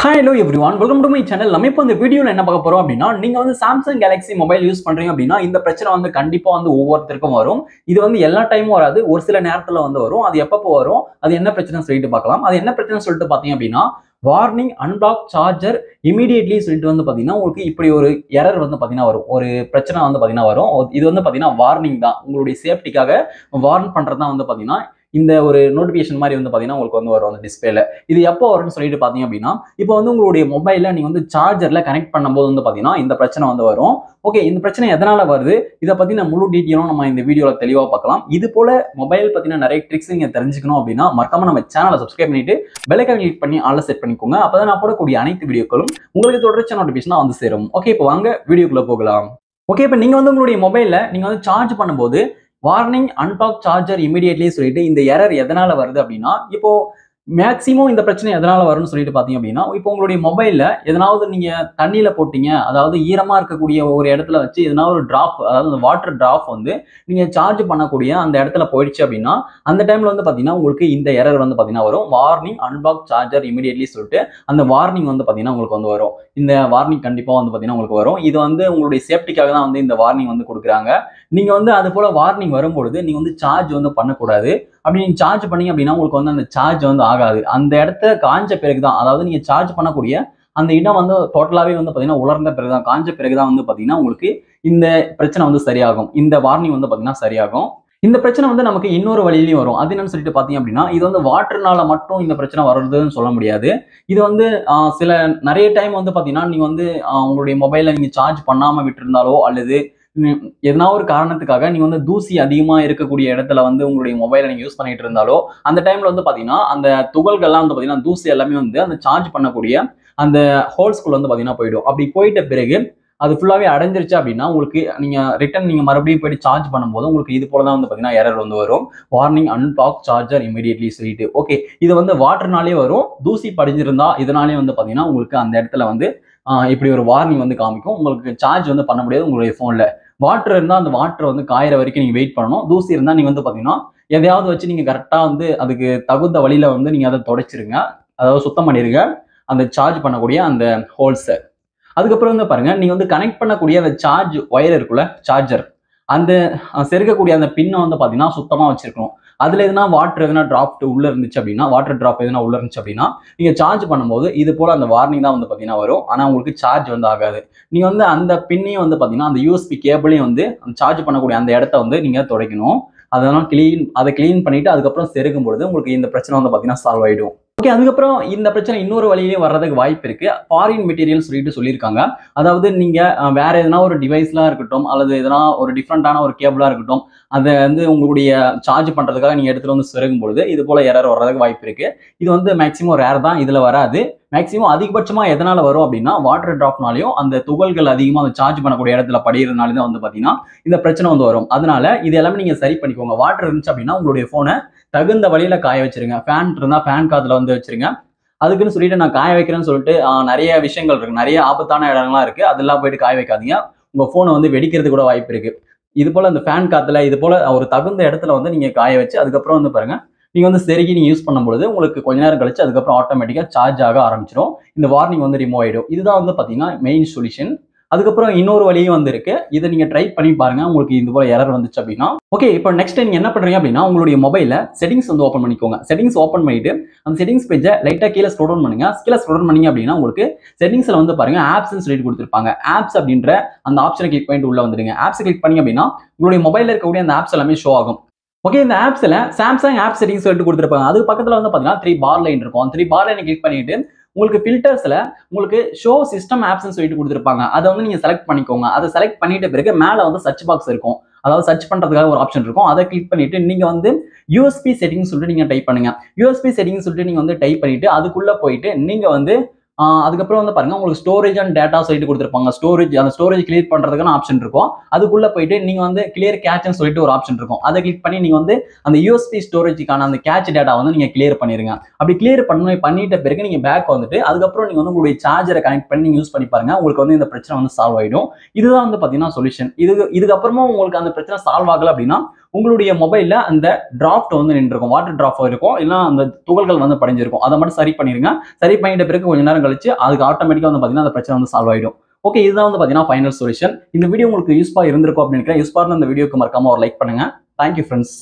Hi, hello everyone. Welcome to my channel. நம்ம இப்போ இந்த வீடியோல என்ன பார்க்க போறோம் அப்படின்னா, நீங்க வந்து Samsung Galaxy மொபைல் யூஸ் பண்றீங்க அப்படின்னா இந்த பிரச்சனை வந்து கண்டிப்பா வந்து ஒவ்வொருத்தருக்கும் வரும். இது வந்து எல்லா டைமும் வராது. ஒரு சில நேரத்துல வந்து வரும். அது எப்பப்போ வரும்? அது என்ன பிரச்சனைன்னு சொல்லிட்டு பார்க்கலாம். அது என்ன பிரச்சனைன்னு சொல்லிட்டு பார்த்தீங்க அப்படின்னா, வார்னிங் அன்பிளாக் சார்ஜர் இமிடியேட்லி சொல்லிட்டு வந்து பார்த்தீங்கன்னா, உங்களுக்கு இப்படி ஒரு எரர் வந்து பார்த்தீங்கன்னா வரும். ஒரு பிரச்சனை வந்து பார்த்தீங்கன்னா வரும். இது வந்து பார்த்தீங்கன்னா வார்னிங் தான். உங்களுடைய சேஃப்டிக்காக வார்ன் பண்றது தான் வந்து பார்த்தீங்கன்னா இந்த ஒரு நோட்டிபிகேஷன் மாதிரி வந்து பார்த்தீங்கன்னா உங்களுக்கு வந்து வரும் அந்த டிஸ்பிளேல. இது எப்போ வரும்னு சொல்லிட்டு பார்த்தீங்க அப்படின்னா, இப்போ வந்து உங்களுடைய மொபைலில் நீங்கள் வந்து சார்ஜரில் கனெக்ட் பண்ணும்போது வந்து பார்த்தீங்கன்னா இந்த பிரச்சனை வந்து வரும். ஓகே, இந்த பிரச்சனை எதனால வருது, இதை பற்றி நான் முழு டீட்டெயிலும் நம்ம இந்த வீடியோவில் தெளிவாக பார்க்கலாம். இது போல மொபைல் பற்றின நிறைய ட்ரிக்ஸ் நீங்கள் தெரிஞ்சுக்கணும் அப்படின்னா மறக்காம நம்ம சேனலை சப்ஸ்கிரைப் பண்ணிட்டு பெல் ஐகான் கிளிக் பண்ணி ஆல்ல செட் பண்ணிக்கோங்க. அப்பதான் நான் போடக்கூடிய அனைத்து வீடியோக்களும் உங்களுக்கு தொடர்ச்சியான நோட்டிபிகேஷனாக வந்து சேரும். ஓகே, இப்போ வாங்க வீடியோக்குள்ள போகலாம். ஓகே, இப்போ நீங்கள் வந்து உங்களுடைய மொபைலில் நீங்கள் வந்து சார்ஜ் பண்ணும்போது வார்னிங் அன்பிளாக் சார்ஜர் இமிடியேட்லி சொல்லிட்டு இந்த எரர் எதனால வருது அப்படின்னா, இப்போ மேக்சிமம் இந்த பிரச்சனை எதனால வரும்னு சொல்லிட்டு பார்த்தீங்க அப்படின்னா, இப்போ உங்களுடைய மொபைலில் எதனாவது நீங்க தண்ணியில போட்டீங்க, அதாவது ஈரமா இருக்கக்கூடிய ஒரு இடத்துல வச்சு எதனாவது ஒரு டிராப், அதாவது அந்த வாட்டர் டிராப் வந்து நீங்க சார்ஜ் பண்ணக்கூடிய அந்த இடத்துல போயிடுச்சு அப்படின்னா, அந்த டைம்ல வந்து பார்த்தீங்கன்னா உங்களுக்கு இந்த எரர் வந்து பார்த்தீங்கன்னா வரும். வார்னிங் அன்பிளாக் சார்ஜர் இமிடியேட்லி சொல்லிட்டு அந்த வார்னிங் வந்து பார்த்தீங்கன்னா உங்களுக்கு வந்து வரும். இந்த வார்னிங் கண்டிப்பா வந்து பார்த்தீங்கன்னா உங்களுக்கு வரும். இது வந்து உங்களுடைய சேஃப்டிக்காக தான் வந்து இந்த வார்னிங் வந்து கொடுக்குறாங்க. நீங்க வந்து அது போல வார்னிங் வரும்பொழுது நீங்க வந்து சார்ஜ் வந்து பண்ணக்கூடாது. அப்படி நீங்க சார்ஜ் பண்ணீங்க அப்படின்னா உங்களுக்கு வந்து அந்த சார்ஜ் வந்து ஆகாது. அந்த இடத்த காஞ்ச பிறகுதான், அதாவது நீங்க சார்ஜ் பண்ணக்கூடிய அந்த இடம் வந்து டோட்டலாவே வந்து பாத்தீங்கன்னா உலர்ந்த பிறகுதான், காஞ்ச பிறகுதான் வந்து பாத்தீங்கன்னா உங்களுக்கு இந்த பிரச்சனை வந்து சரியாகும். இந்த வார்னிங் வந்து பாத்தீங்கன்னா சரியாகும். இந்த பிரச்சனை வந்து நமக்கு இன்னொரு வழியிலையும் வரும். அது என்னன்னு சொல்லிட்டு பாத்தீங்க அப்படின்னா, இது வந்து வாட்டர்னால மட்டும் இந்த பிரச்சனை வருதுன்னு சொல்ல முடியாது. இது வந்து சில நிறைய டைம் வந்து பாத்தீங்கன்னா நீங்க வந்து உங்களுடைய மொபைலை நீங்க சார்ஜ் பண்ணாம விட்டிருந்தாலோ அல்லது எதனா ஒரு காரணத்துக்காக நீங்க வந்து தூசி அதிகமா இருக்கக்கூடிய இடத்துல வந்து உங்களுடைய மொபைலை நீங்க யூஸ் பண்ணிட்டு இருந்தாலோ அந்த டைம்ல வந்து பாத்தீங்கன்னா அந்த துகள்கள்லாம் வந்து பாத்தீங்கன்னா தூசி எல்லாமே வந்து அந்த சார்ஜ் பண்ணக்கூடிய அந்த ஹோல்ஸ்குள்ள வந்து பாத்தீங்கன்னா போயிடும். அப்படி போயிட்ட பிறகு அது ஃபுல்லாவே அடைஞ்சிருச்சு அப்படின்னா உங்களுக்கு நீங்க மறுபடியும் போயிட்டு சார்ஜ் பண்ணும்போது உங்களுக்கு இது போல தான் வந்து பாத்தீங்கன்னா எரர் வந்து வரும். வார்னிங் அன்பிளாக் சார்ஜர் இமிடியேட்லி சொல்லிட்டு. ஓகே, இது வந்து வாட்டர்னாலே வரும். தூசி படிஞ்சிருந்தா இதனாலே வந்து பாத்தீங்கன்னா உங்களுக்கு அந்த இடத்துல வந்து இப்படி ஒரு வார்னிங் வந்து காமிக்கும். உங்களுக்கு சார்ஜ் வந்து பண்ண முடியாது உங்களுடைய போன்ல. வாட்டர் இருந்தால் அந்த வாட்டர் வந்து காயிற வரைக்கும் நீங்க வெயிட் பண்ணணும். தூசி இருந்தால் நீங்க வந்து பாத்தீங்கன்னா எதையாவது வச்சு நீங்க கரெக்டா வந்து அதுக்கு தகுந்த வழியில வந்து நீங்க அதை தொடச்சிருங்க, அதாவது சுத்தம் பண்ணிருங்க அந்த சார்ஜ் பண்ணக்கூடிய அந்த ஹோல்ஸை. அதுக்கப்புறம் வந்து பாருங்க, நீங்க வந்து கனெக்ட் பண்ணக்கூடிய அந்த சார்ஜ் ஒயர் இருக்குல்ல, சார்ஜர், அந்த செருகக்கூடிய அந்த பின்னை வந்து பாத்தீங்கன்னா சுத்தமா வச்சிருக்கணும். அதுல எதுனா வாட்டர் எதுனா டிராப் உள்ள இருந்துச்சு அப்படின்னா, வாட்டர் டிராப் எதுனா உள்ள இருந்துச்சு அப்படின்னா நீங்க சார்ஜ் பண்ணும்போது இது போல அந்த வார்னிங் தான் வந்து பாத்தீங்கன்னா வரும். ஆனா உங்களுக்கு சார்ஜ் வந்து ஆகாது. நீங்க வந்து அந்த பின்னையும் வந்து பாத்தீங்கன்னா அந்த யூஎஸ்பி கேபிளையும் வந்து சார்ஜ் பண்ணக்கூடிய அந்த இடத்த வந்து நீங்க துடைக்கணும். அதெல்லாம் அதை கிளீன் பண்ணிட்டு அதுக்கப்புறம் செருகும் பொழுது உங்களுக்கு இந்த பிரச்சனை வந்து பாத்தீங்கன்னா சால்வ் ஆயிடும். ஓகே, அதுக்கப்புறம் இந்த பிரச்சனை இன்னொரு வழியிலேயே வர்றதுக்கு வாய்ப்பு இருக்கு. ஃபாரின் மெட்டீரியல் சொல்லியிருக்காங்க. அதாவது நீங்க வேற எதனா ஒரு டிவைஸ்லாம் இருக்கட்டும் அல்லது எதனா ஒரு டிஃப்ரெண்டான ஒரு கேபிளா இருக்கட்டும், அதை வந்து உங்களுடைய சார்ஜ் பண்றதுக்காக நீங்க எடுத்துட்டு வந்து செருகும் பொழுது இது போல எரர் வர்றதுக்கு வாய்ப்பு இருக்கு. இது வந்து மேக்சிமம் ரேர் தான், இதுல வராது. மேக்சிமம் அதிகபட்சமா எதனால வரும் அப்படின்னா வாட்டர் டிராப்னாலையும் அந்த துகள்கள் அதிகமா அந்த சார்ஜ் பண்ணக்கூடிய இடத்துல படிகிறதுனால தான் வந்து பாத்தீங்கன்னா இந்த பிரச்சனை வந்து வரும். அதனால இது எல்லாமே நீங்க சரி பண்ணிக்கோங்க. வாட்டர் இருந்துச்சு அப்படின்னா உங்களுடைய போனை தகுந்த வழியில காய வச்சிருங்க. ஃபேன் இருந்தா ஃபேன் காத்துல வந்து வச்சிருங்க. அதுக்குன்னு சொல்லிட்டு நான் காய வைக்கிறேன்னு சொல்லிட்டு நிறைய விஷயங்கள் இருக்கு, நிறைய ஆபத்தான இடங்கள்லாம் இருக்கு, அதெல்லாம் போயிட்டு காய வைக்காதீங்க. உங்க போனை வந்து வெடிக்கிறது கூட வாய்ப்பு இருக்கு. இது போல அந்த ஃபேன் காத்துல இது போல ஒரு தகுந்த இடத்துல வந்து நீங்க காய வச்சு அதுக்கப்புறம் வந்து பாருங்க நீங்க வந்து செருகி நீங்க யூஸ் பண்ணும்போது உங்களுக்கு கொஞ்ச நேரம் கழிச்சு அதுக்கப்புறம் ஆட்டோமேட்டிக்கா சார்ஜ் ஆக ஆரம்பிச்சிடும். இந்த வார்னிங் வந்து ரிமூவ் ஆயிடும். இதுதான் வந்து பாத்தீங்கன்னா மெயின் சொல்யூஷன். அதுக்கப்புறம் இன்னொரு வழியும் வந்து இருக்கு. இதை நீங்க ட்ரை பண்ணி பாருங்க, உங்களுக்கு இது போல எரர் வந்துச்சு அப்படின்னா. ஓகே, இப்போ நெக்ஸ்ட் நீங்க என்ன பண்றீங்க அப்படின்னா உங்களுடைய மொபைல செட்டிங்ஸ் வந்து ஓப்பன் பண்ணிக்கோங்க. செட்டிங்ஸ் ஓப்பன் பண்ணிட்டு அந்த செட்டிங்ஸ் பேஜை லைட்டா கீழே ஸ்க்ரோல் டவுன் பண்ணுங்க. கீழே ஸ்க்ரோல் டவுன் பண்ணீங்க அப்படின்னா உங்களுக்கு செட்டிங்ஸ்ல வந்து பாருங்க ஆப்ஸ்ன்னு சொல்லிட்டு கொடுத்துருப்பாங்க. ஆப்ஸ் அப்படின்ற அந்த ஆப்ஷனை கிளிக் பண்ணிட்டு உள்ள வந்துடுங்க. ஆப்ஸ் கிளிக் பண்ணீங்க அப்படின்னா உங்களுடைய மொபைல்ல இருக்கக்கூடிய அந்த ஆப்ஸ் எல்லாமே ஷோ ஆகும். ஓகே, இந்த ஆப்ஸ்ல சாம்சங் ஆப் செட்டிங்ஸ் சொல்லிட்டு கொடுத்துருப்பாங்க. அதுக்கு பக்கத்துல வந்து பாத்தீங்கன்னா 3 பார் லைன் இருக்கும். அந்த 3 பார் லைனை கிளிக் பண்ணிட்டு உங்களுக்கு ஃபில்டர்ஸ்ல உங்களுக்கு ஷோ சிஸ்டம் ஆப்ஸ்ன்னு சொல்லிட்டு கொடுத்துருப்பாங்க. அதை வந்து நீங்க செலக்ட் பண்ணிக்கோங்க. அதை செலக்ட் பண்ணிட்ட பிறகு மேல வந்து சர்ச் பாக்ஸ் இருக்கும், அதாவது சர்ச் பண்றதுக்காக ஒரு ஆப்ஷன் இருக்கும். அதை கிளிக் பண்ணிட்டு நீங்க வந்து யூஎஸ்பி செட்டிங்ஸ் சொல்லிட்டு நீங்க டைப் பண்ணுங்க. யூஎஸ்பி செட்டிங்ஸ் சொல்லிட்டு நீங்க வந்து டைப் பண்ணிட்டு அதுக்குள்ள போயிட்டு நீங்க வந்து அதுக்கப்புறம் வந்து பாருங்க உங்களுக்கு ஸ்டோரேஜ் அண்ட் டேட்டா சொல்லிட்டு கொடுத்துருப்பாங்க. அந்த ஸ்டோரேஜ் கிளியர் பண்றதுக்கான ஆப்ஷன் இருக்கும். அதுக்குள்ள போயிட்டு நீங்க வந்து கிளியர் கேட்ச்னு சொல்லிட்டு ஒரு ஆப்ஷன் இருக்கும். அதை கிளிக் பண்ணி நீங்க வந்து அந்த யூஎஸ்பி ஸ்டோரேஜ்க்கான அந்த கேட்ச் டேட்டா வந்து நீங்க கிளியர் பண்ணிருங்க. அப்படி கிளியர் பண்ணிட்ட பிறகு நீங்க பேக் வந்துட்டு அதுக்கப்புறம் நீங்க வந்து உங்களுடைய சார்ஜரை கனெக்ட் பண்ணி நீங்க யூஸ் பண்ணி பாருங்க. உங்களுக்கு வந்து இந்த பிரச்சனை வந்து சால்வ் ஆயிடும். இதுதான் வந்து பாத்தீங்கன்னா சொல்யூஷன். இதுக்கப்புறமா உங்களுக்கு அந்த பிரச்சனை சால்வ் ஆகல அப்படின்னா உங்களுடைய மொபைல்ல அந்த டிராஃப்ட் வந்து நின்றுருக்கும், வாட்டர் டிராஃப்ட் இருக்கும், இல்லைன்னா அந்த துகள்கள் வந்து படிஞ்சிருக்கும். அதை மட்டும் சரி பண்ணிருங்க. சரி பண்ணிட்ட பிறகு கொஞ்ச நேரம் கழிச்சு அதுக்கு ஆட்டோமேட்டிக்கா வந்து பாத்தீங்கன்னா அந்த பிரச்சனை வந்து சால்வ் ஆயிடும். ஓகே, இதுதான் வந்து பாத்தீங்கன்னா ஃபைனல் சொல்யூஷன். இந்த வீடியோ உங்களுக்கு யூஸ்ஃபுல்லா இருந்திருக்கும் அப்படின்னு நினைக்கிறேன். யூஸ்ஃபுல்லா இந்த வீடியோக்கு மறக்காம ஒரு லைக் பண்ணுங்க. Thank you friends.